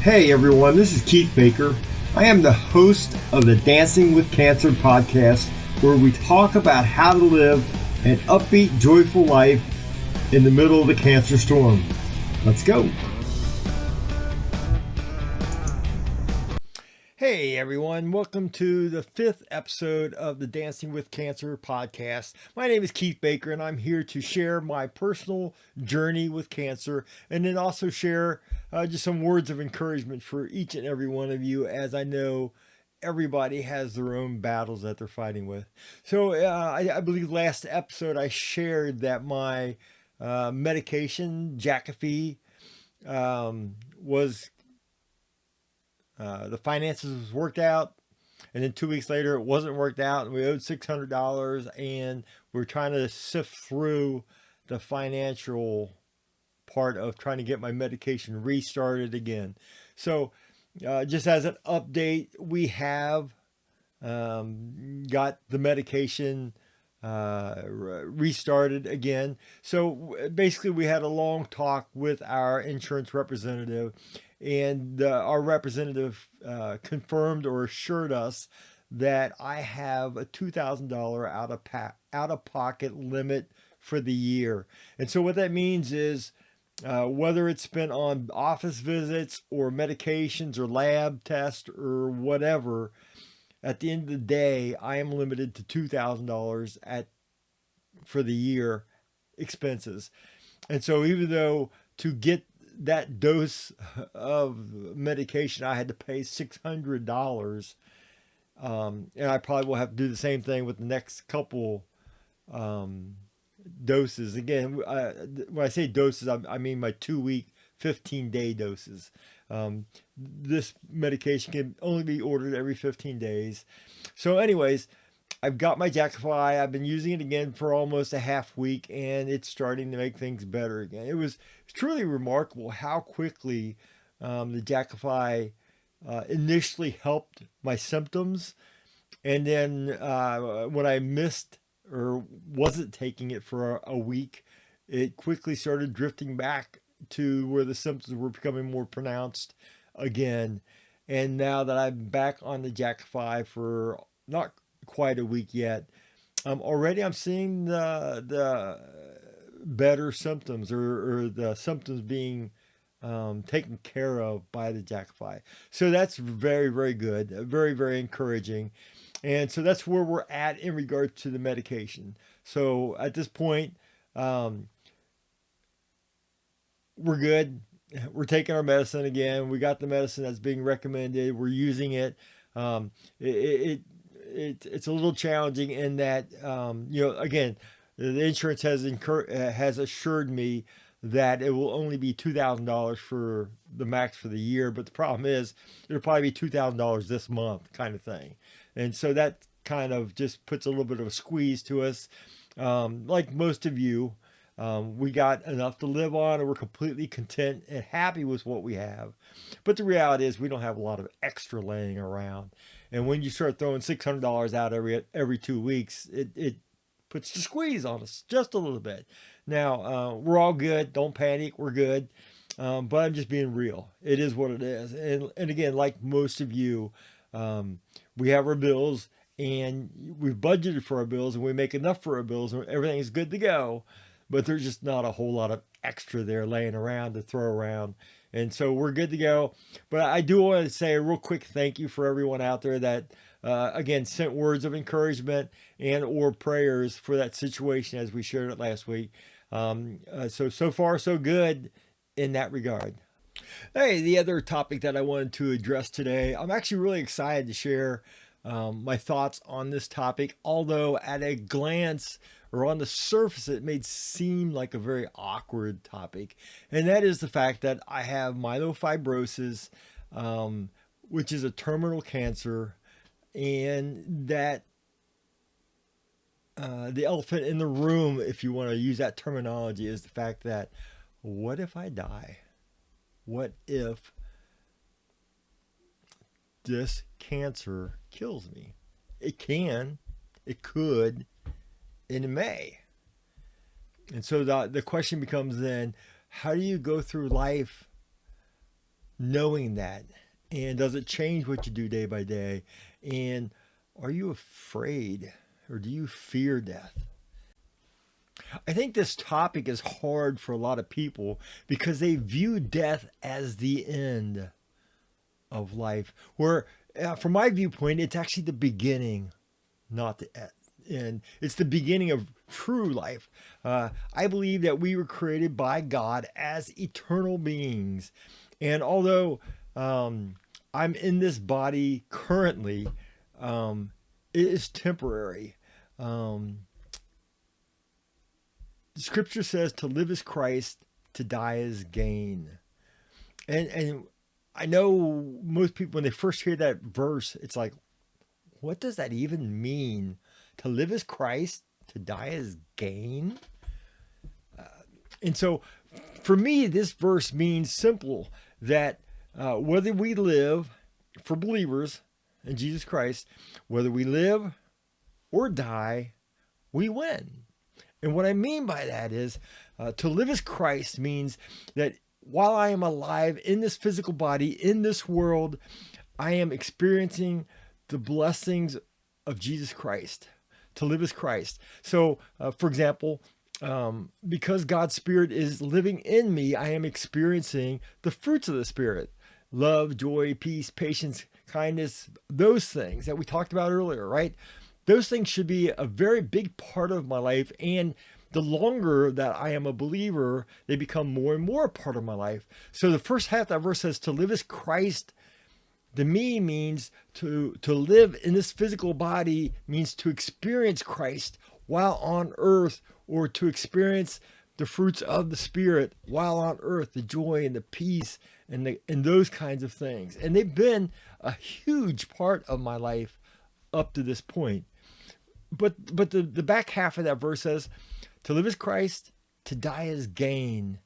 Hey everyone, this is Keith Baker. I am the host of the Dancing with Cancer podcast, where we talk about how to live an upbeat, joyful life in the middle of the cancer storm. Let's go. Hey everyone, welcome to the 5th episode of the Dancing with Cancer podcast. My name is Keith Baker and I'm here to share my personal journey with cancer and then also share just some words of encouragement for each and every one of you, as I know everybody has their own battles that they're fighting with. So I believe last episode I shared that my medication, Jakafi, was the finances was worked out, and then 2 weeks later it wasn't worked out, and we owed $600, and we're trying to sift through the financial part of trying to get my medication restarted again. So just as an update, we have got the medication restarted again. So basically we had a long talk with our insurance representative, and our representative confirmed or assured us that I have a $2,000 out of pocket limit for the year. And so what that means is whether it's spent on office visits or medications or lab tests or whatever, at the end of the day, I am limited to $2,000 for the year expenses. And so even though to get that dose of medication I had to pay $600, and I probably will have to do the same thing with the next couple doses. Again, when I say doses, I mean my 2-week, 15-day doses. This medication can only be ordered every 15 days. So anyways, I've got my Jakafi. I've been using it again for almost a half week, and it's starting to make things better again. It was truly remarkable how quickly the Jakafi initially helped my symptoms. And then when I missed or wasn't taking it for a week, it quickly started drifting back to where the symptoms were becoming more pronounced again. And now that I'm back on the Jakafi for not quite a week yet, already I'm seeing the better symptoms, or the symptoms being taken care of by the Jakafi. So that's very, very good, very, very encouraging. And so that's where we're at in regard to the medication. So at this point, we're good. We're taking our medicine again. We got the medicine that's being recommended. We're using it. It's a little challenging in that, again, the insurance has assured me that it will only be $2,000 for the max for the year. But the problem is it'll probably be $2,000 this month, kind of thing. And so that kind of just puts a little bit of a squeeze to us. Like most of you, we got enough to live on, and we're completely content and happy with what we have. But the reality is we don't have a lot of extra laying around. And when you start throwing $600 out every 2 weeks, it puts the squeeze on us just a little bit. Now, we're all good. Don't panic. We're good. But I'm just being real. It is what it is. And again, like most of you, we have our bills, and we've budgeted for our bills, and we make enough for our bills, and everything is good to go. But there's just not a whole lot of extra there laying around to throw around. And so we're good to go. But I do want to say a real quick thank you for everyone out there that, again, sent words of encouragement and or prayers for that situation as we shared it last week. So far, so good in that regard. Hey, the other topic that I wanted to address today, I'm actually really excited to share my thoughts on this topic, although at a glance or on the surface, it may seem like a very awkward topic. And that is the fact that I have myelofibrosis, which is a terminal cancer, and that the elephant in the room, if you want to use that terminology, is the fact that what if I die? What if this cancer kills me? It can, it could, and it may. And so the question becomes then, how do you go through life knowing that? And does it change what you do day by day? And are you afraid or do you fear death? I think this topic is hard for a lot of people because they view death as the end of life, where from my viewpoint, it's actually the beginning, not the end. It's the beginning of true life. I believe that we were created by God as eternal beings. And although I'm in this body currently, it is temporary. Scripture says to live is Christ, to die is gain. And I know most people, when they first hear that verse, it's like, what does that even mean? To live is Christ, to die is gain? And so for me, this verse means simple, that whether we live, for believers in Jesus Christ, whether we live or die, we win. And what I mean by that is to live as Christ means that while I am alive in this physical body, in this world, I am experiencing the blessings of Jesus Christ. To live as Christ. So, for example, because God's Spirit is living in me, I am experiencing the fruits of the Spirit: love, joy, peace, patience, kindness, those things that we talked about earlier, right? Those things should be a very big part of my life. And the longer that I am a believer, they become more and more a part of my life. So the first half of that verse says to live as Christ. To me means to live in this physical body means to experience Christ while on earth, or to experience the fruits of the Spirit while on earth, the joy and the peace and those kinds of things. And they've been a huge part of my life up to this point. But the back half of that verse says to live as Christ, to die as gain.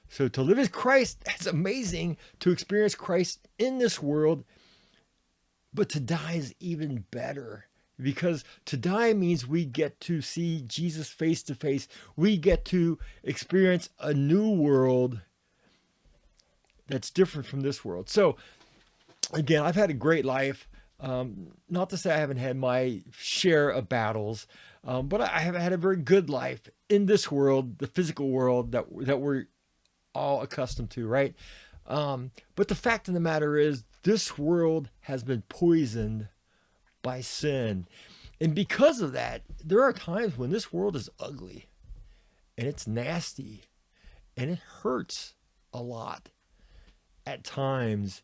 So to live as Christ, that's amazing, to experience Christ in this world. But to die is even better, because to die means we get to see Jesus face to face. We get to experience a new world that's different from this world. So again, I've had a great life. Not to say I haven't had my share of battles, but I have had a very good life in this world, the physical world that we're all accustomed to, right? But the fact of the matter is, this world has been poisoned by sin. And because of that, there are times when this world is ugly and it's nasty and it hurts a lot at times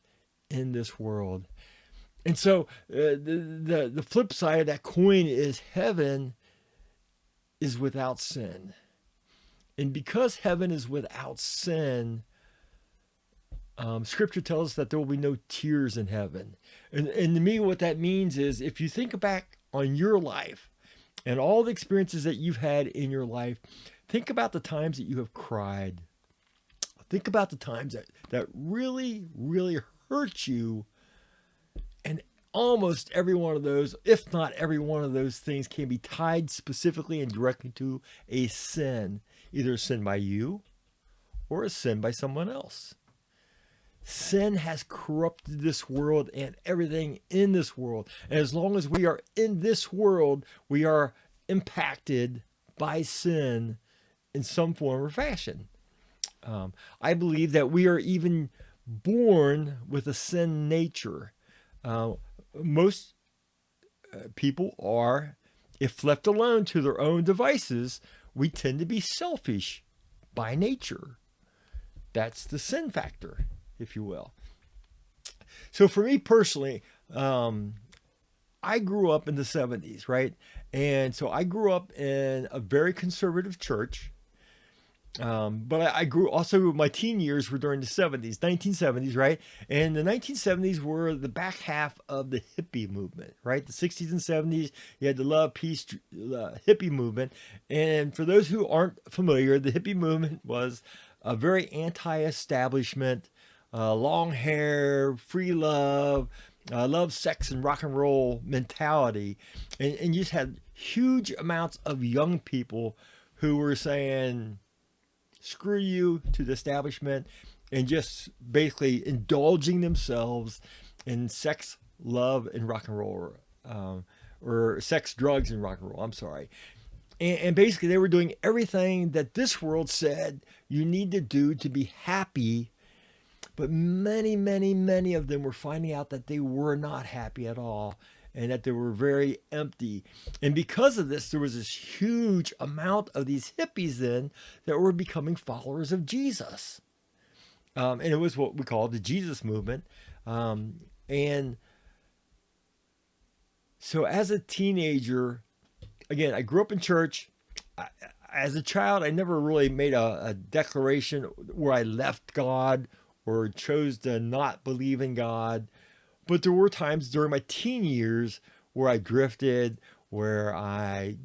in this world. And so the flip side of that coin is heaven is without sin. And because heaven is without sin, Scripture tells us that there will be no tears in heaven. And to me, what that means is, if you think back on your life and all the experiences that you've had in your life, think about the times that you have cried. Think about the times that really, really hurt you. And almost every one of those, if not every one of those things, can be tied specifically and directly to a sin, either a sin by you or a sin by someone else. Sin has corrupted this world and everything in this world. And as long as we are in this world, we are impacted by sin in some form or fashion. I believe that we are even born with a sin nature. Most people are, if left alone to their own devices, we tend to be selfish by nature. That's the sin factor, if you will. So for me personally, I grew up in the 70s, right? And so I grew up in a very conservative church. But I grew also, my teen years were during the 70s, 1970s, right? And the 1970s were the back half of the hippie movement, right? The 60s and 70s, you had the love, peace, hippie movement. And for those who aren't familiar, the hippie movement was a very anti-establishment, long hair, free love, love, sex, and rock and roll mentality. And you just had huge amounts of young people who were saying, screw you to the establishment, and just basically indulging themselves in sex, love, and rock and roll, or sex, drugs, and rock and roll. I'm sorry. And basically, they were doing everything that this world said you need to do to be happy. But many, many, many of them were finding out that they were not happy at all and that they were very empty. And because of this, there was this huge amount of these hippies then that were becoming followers of Jesus. And it was what we call the Jesus movement. And so as a teenager, again, I grew up in church. As a child, I never really made a declaration where I left God or chose to not believe in God. But there were times during my teen years where I drifted, where I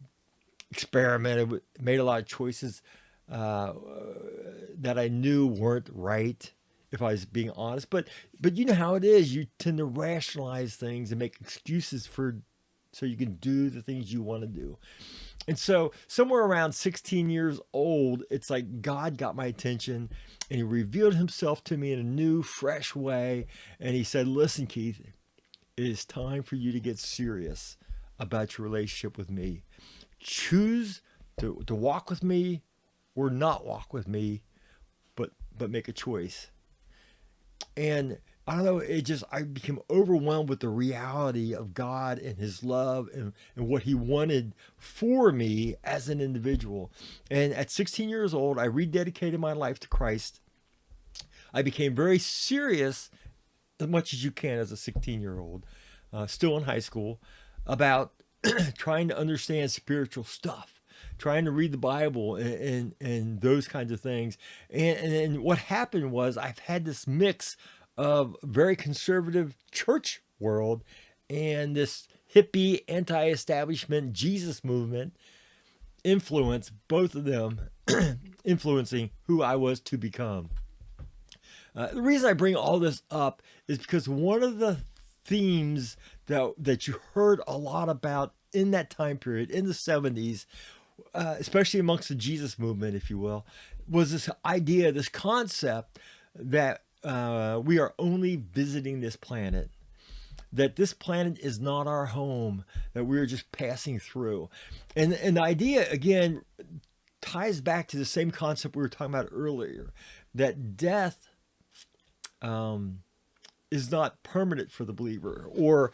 experimented, made a lot of choices that I knew weren't right, if I was being honest. But you know how it is. You tend to rationalize things and make excuses so you can do the things you want to do. And so somewhere around 16 years old, it's like God got my attention and he revealed himself to me in a new, fresh way. And he said, listen, Keith, it is time for you to get serious about your relationship with me. Choose to walk with me or not walk with me, but make a choice. And I don't know, I became overwhelmed with the reality of God and his love and what he wanted for me as an individual. And at 16 years old, I rededicated my life to Christ. I became very serious, as much as you can as a 16-year-old, still in high school, about trying to understand spiritual stuff, trying to read the Bible and those kinds of things. And what happened was I've had this mix of very conservative church world and this hippie anti-establishment Jesus movement influence, both of them influencing who I was to become. The reason I bring all this up is because one of the themes that you heard a lot about in that time period, in the 70s, especially amongst the Jesus movement, if you will, was this idea, this concept that we are only visiting this planet, that this planet is not our home, that we're just passing through. And the idea, again, ties back to the same concept we were talking about earlier, that death is not permanent for the believer. Or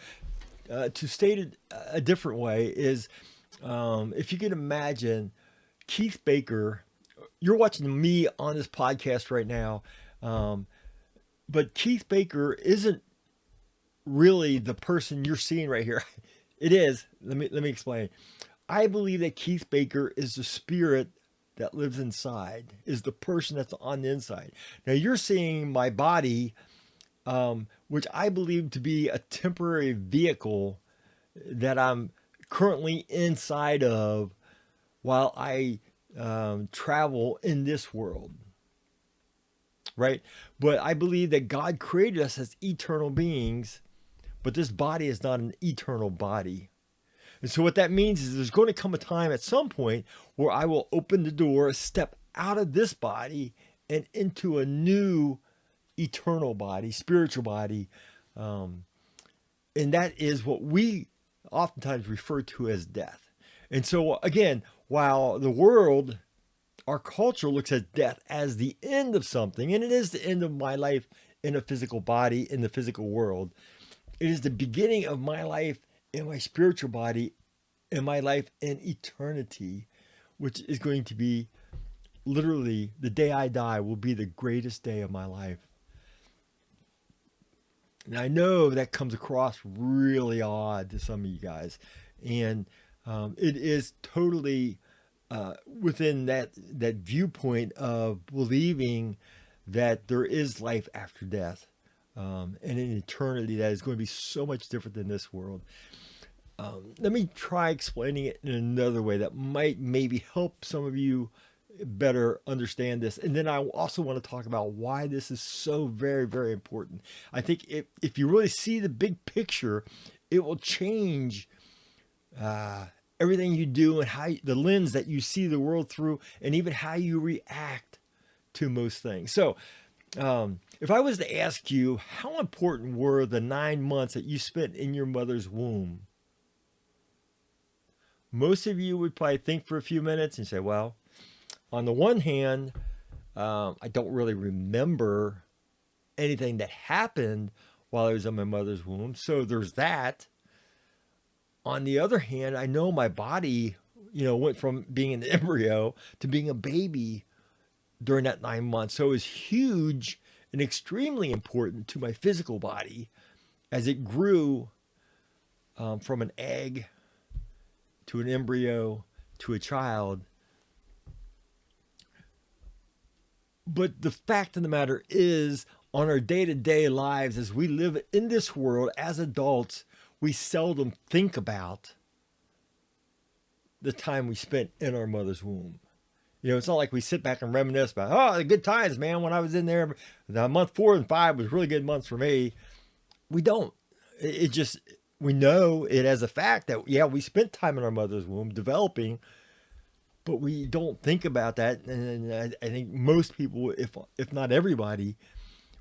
to state it a different way is, if you can imagine Keith Baker, you're watching me on this podcast right now, but Keith Baker isn't really the person you're seeing right here. It is. Let me explain. I believe that Keith Baker is the spirit that lives inside, is the person that's on the inside. Now you're seeing my body, which I believe to be a temporary vehicle that I'm currently inside of while I travel in this world. Right? But I believe that God created us as eternal beings, but this body is not an eternal body. And so what that means is there's going to come a time at some point where I will open the door, step out of this body and into a new eternal body, spiritual body. And that is what we oftentimes refer to as death. And so again, while the world, our culture looks at death as the end of something, and it is the end of my life in a physical body, in the physical world. It is the beginning of my life in my spiritual body, in my life in eternity, which is going to be literally the day I die will be the greatest day of my life. And I know that comes across really odd to some of you guys. And it is totally within that viewpoint of believing that there is life after death, and in eternity that is going to be so much different than this world. Let me try explaining it in another way that might maybe help some of you better understand this. And then I also want to talk about why this is so very, very important. I think if you really see the big picture, it will change everything you do and how the lens that you see the world through, and even how you react to most things. So If I was to ask you, how important were the 9 months that you spent in your mother's womb? Most of you would probably think for a few minutes and say, well, on the one hand, I don't really remember anything that happened while I was in my mother's womb. So there's that. On the other hand, I know my body, went from being an embryo to being a baby during that 9 months. So it was huge and extremely important to my physical body as it grew from an egg to an embryo to a child. But the fact of the matter is, on our day-to-day lives, as we live in this world as adults, we seldom think about the time we spent in our mother's womb. It's not like we sit back and reminisce about, oh, the good times, man, when I was in there. The month 4 and 5 was really good months for me. We don't. We know it as a fact that, yeah, we spent time in our mother's womb developing, but we don't think about that. And I think most people, if not everybody,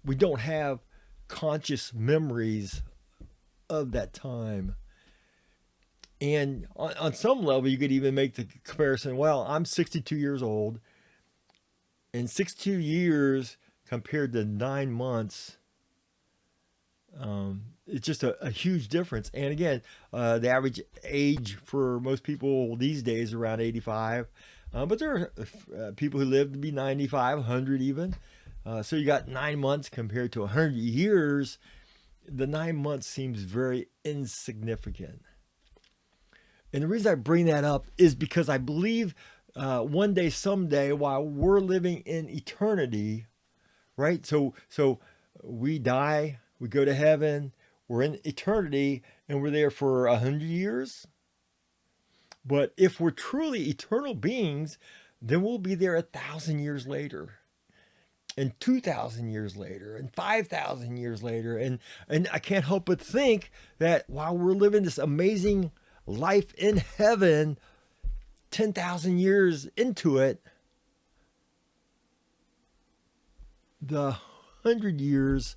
we don't have conscious memories of that time. And on some level, you could even make the comparison, well, I'm 62 years old, and 62 years compared to 9 months, it's just a huge difference. And again, the average age for most people these days is around 85. But there are people who live to be 95, 100 even. So you got 9 months compared to 100 years. The 9 months seems very insignificant. And the reason I bring that up is because I believe one day, someday, while we're living in eternity, right? So we die, we go to heaven, we're in eternity, and we're there for 100 years. But if we're truly eternal beings, then we'll be there 1,000 years later, and 2,000 years later, and 5,000 years later. And I can't help but think that while we're living this amazing life in heaven, 10,000 years into it, the 100 years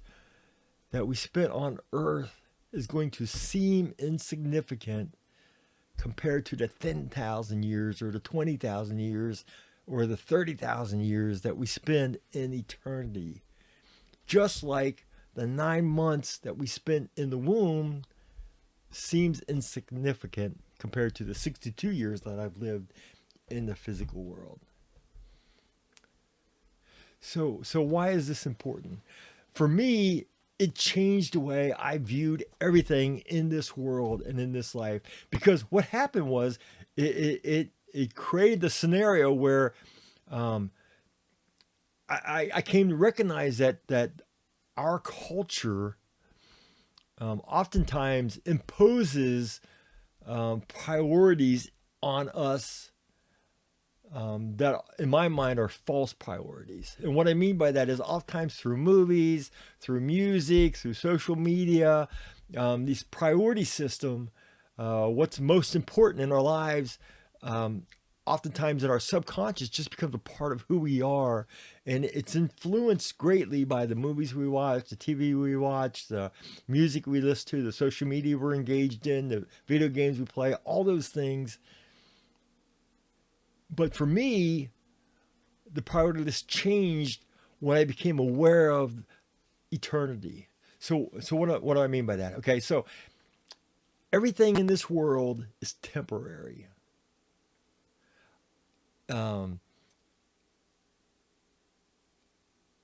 that we spent on earth is going to seem insignificant compared to the 10,000 years or the 20,000 years or the 30,000 years that we spend in eternity. Just like the 9 months that we spent in the womb seems insignificant compared to the 62 years that I've lived in the physical world. So why is this important? For me, it changed the way I viewed everything in this world and in this life. Because what happened was it created the scenario where I came to recognize that our culture oftentimes imposes priorities on us that, in my mind, are false priorities. And what I mean by that is oftentimes through movies, through music, through social media, these priority system, what's most important in our lives, oftentimes in our subconscious just becomes a part of who we are. And it's influenced greatly by the movies we watch, the TV we watch, the music we listen to, the social media we're engaged in, the video games we play, all those things. But for me, the priority list changed when I became aware of eternity. So what do I mean by that? Okay, so everything in this world is temporary.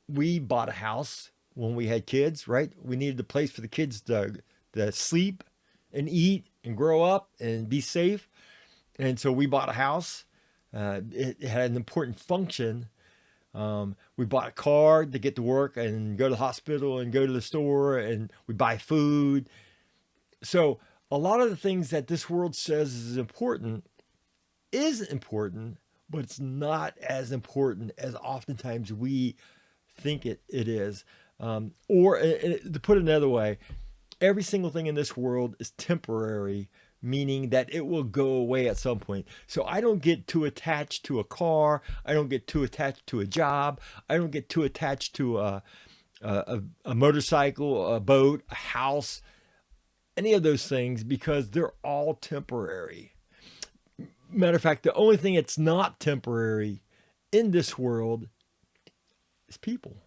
We bought a house when we had kids, right? We needed a place for the kids to sleep and eat and grow up and be safe. And so we bought a house. It had an important function. We bought a car to get to work and go to the hospital and go to the store, and we buy food. So a lot of the things that this world says is important, but it's not as important as oftentimes we think it is. Or to put it another way, every single thing in this world is temporary, meaning that it will go away at some point. So I don't get too attached to a car. I don't get too attached to a job. I don't get too attached to a motorcycle, a boat, a house, any of those things, because they're all temporary. Matter of fact, the only thing that's not temporary in this world is people.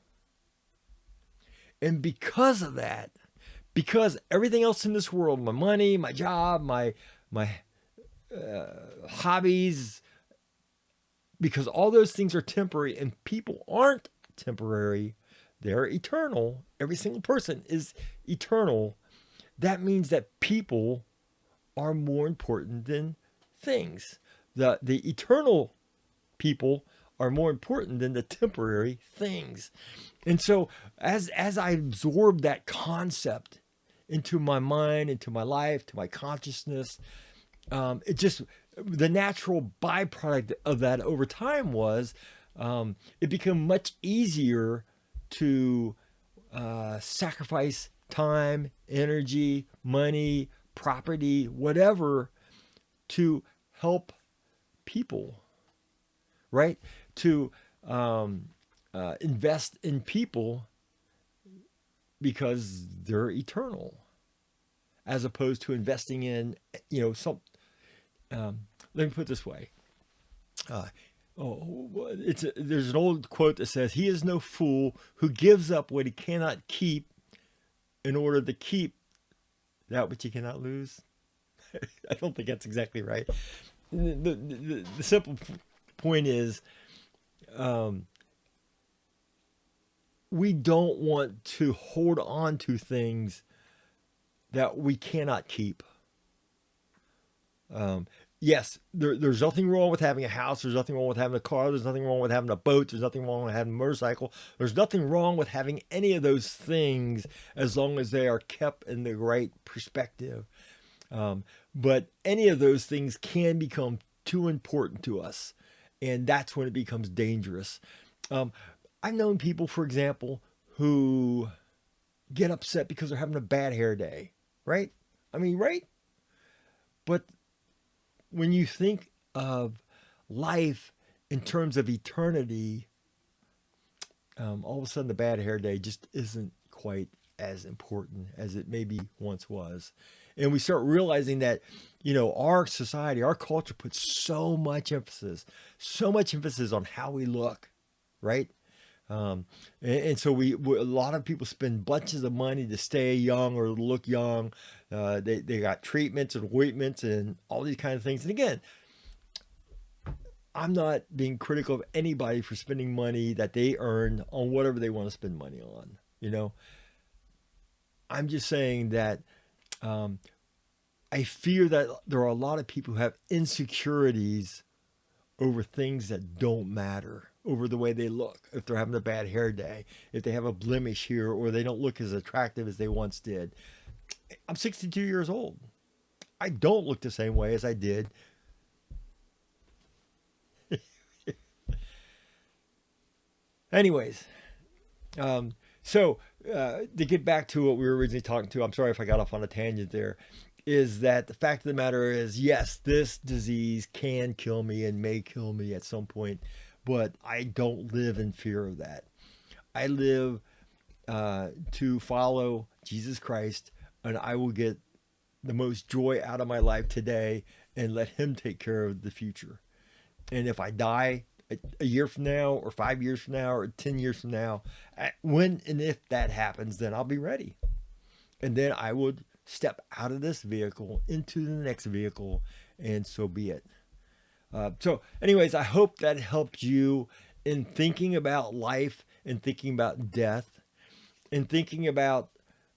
And because of that, because everything else in this world, my money, my job, my hobbies, because all those things are temporary and people aren't temporary, they're eternal. Every single person is eternal. That means that people are more important than things. The eternal people are more important than the temporary things. And so as I absorb that concept into my mind, into my life, to my consciousness, it just, the natural byproduct of that over time was it became much easier to sacrifice time, energy, money, property, whatever, to help people, right? To invest in people because they're eternal, as opposed to investing in, some. Let me put it this way. There's an old quote that says, "He is no fool who gives up what he cannot keep in order to keep that which he cannot lose." I don't think that's exactly right. The simple point is, we don't want to hold on to things that we cannot keep. Yes, there's nothing wrong with having a house. There's nothing wrong with having a car. There's nothing wrong with having a boat. There's nothing wrong with having a motorcycle. There's nothing wrong with having any of those things as long as they are kept in the right perspective. But any of those things can become too important to us, and that's when it becomes dangerous. I've known people, for example, who get upset because they're having a bad hair day, right? I mean, right? But when you think of life in terms of eternity, all of a sudden the bad hair day just isn't quite as important as it maybe once was. And we start realizing that, our society, our culture puts so much emphasis on how we look, right? And so a lot of people spend bunches of money to stay young or look young. They got treatments and ointments and all these kind of things. And again, I'm not being critical of anybody for spending money that they earned on whatever they want to spend money on. I'm just saying that I fear that there are a lot of people who have insecurities over things that don't matter, over the way they look, if they're having a bad hair day, if they have a blemish here, or they don't look as attractive as they once did. I'm 62 years old. I don't look the same way as I did. Anyways, so to get back to what we were originally talking to, I'm sorry if I got off on a tangent there, is that the fact of the matter is, yes, this disease can kill me and may kill me at some point, but I don't live in fear of that. I live to follow Jesus Christ, and I will get the most joy out of my life today and let him take care of the future. And if I die a year from now, or 5 years from now, or 10 years from now, when and if that happens, then I'll be ready. And then I would step out of this vehicle into the next vehicle, and so be it. So anyways, I hope that helped you in thinking about life and thinking about death and thinking about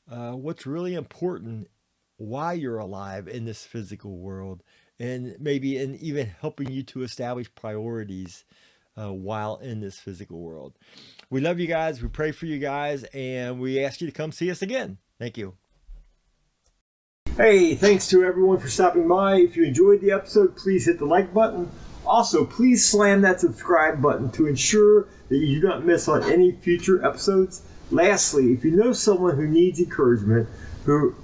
what's really important while you're alive in this physical world, and maybe in even helping you to establish priorities while in this physical world. We love you guys. We pray for you guys, and we ask you to come see us again. Thank you. Hey, thanks to everyone for stopping by. If you enjoyed the episode, please hit the like button. Also, please slam that subscribe button to ensure that you do not miss on any future episodes. Lastly, if you know someone who needs encouragement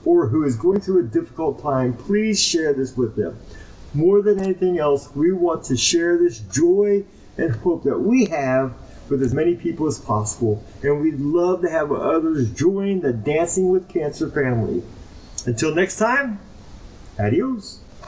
or who is going through a difficult time, please share this with them. More than anything else, we want to share this joy and hope that we have with as many people as possible, and we'd love to have others join the Dancing with Cancer family. Until next time, adios.